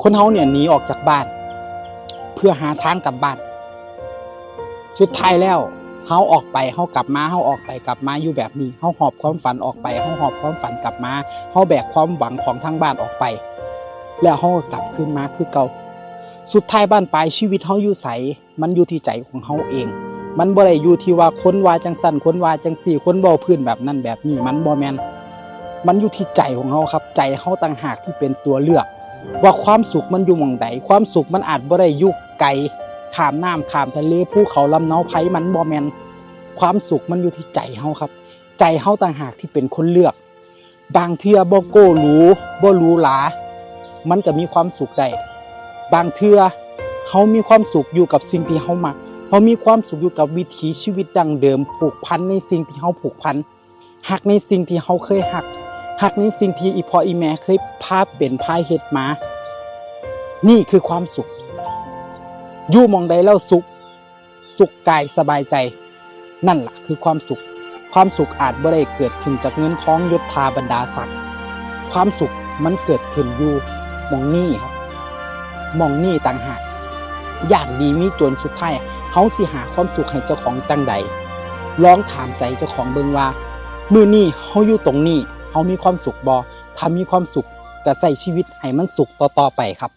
คนเฮาเนี่ยหนีออกจากบ้านเพื่อหาทางกลับบ้านสุดท้ายแล้วเฮาออกไปเฮากลับมาเฮาออกไปกลับมาอยู่แบบนี้เฮาหอบความฝันออกไปเฮาหอบความฝันกลับมาเฮาแบกความหวังของทางบ้านออกไปแล้วเฮาก็กลับคืนมาคือเก่าสุดท้ายบ้านปลายชีวิตเฮาอยู่ไสมันอยู่ที่ใจของเฮาเองมันบ่ได้อยู่ที่ว่าคนว่าจังสั่นคนว่าจังซี่คนเว้าพื้นแบบนั้นแบบนี้มันบ่แม่นมันอยู่ที่ใจของเฮาครับใจเฮาต่างหากที่เป็นตัวเลือกว่าความสุขมันอยู่หม่องใดความสุขมันอาจบ่ได้อยู่ไกลข้ามน้ำข้ามทะเลภูเขาลำเนาไผมันบ่แม่นความสุขมันอยู่ที่ใจเฮาครับใจเฮาต่างหากที่เป็นคนเลือกบางเทื่อบ่โก้หรูบ่หรูหรามันก็มีความสุขได้บางเทื่อเฮามีความสุขอยู่กับสิ่งที่เฮามักเฮามีความสุขอยู่กับวิถีชีวิตดั้งเดิมผูกพันในสิ่งที่เฮาผูกพันฮักในสิ่งที่เฮาเคยฮักในสิ่งที่อีพ่ออีแม่เคยพาเป็นพาเฮ็ดมานี่คือความสุขอยู่หม้องใดแล้วสุขกายสบายใจนั่นล่ะคือความสุขความสุขอาจบ่ได้เกิดขึ้นจากเงินทองยศถาบรรดาศักดิ์ความสุขมันเกิดขึ้นอยู่หม้องนี้ครับหม้องนี้ต่างหากอย่างดีมีจนสุดท้ายเฮาสิหาความสุขให้เจ้าของจังใดลองถามใจเจ้าของเบิ่งว่ามื้อนี้เฮาอยู่ตรงนี้เฮามีความสุขบ่ถ้ามีความสุขก็ใช้ชีวิตให้มันสุขต่อๆไปครับ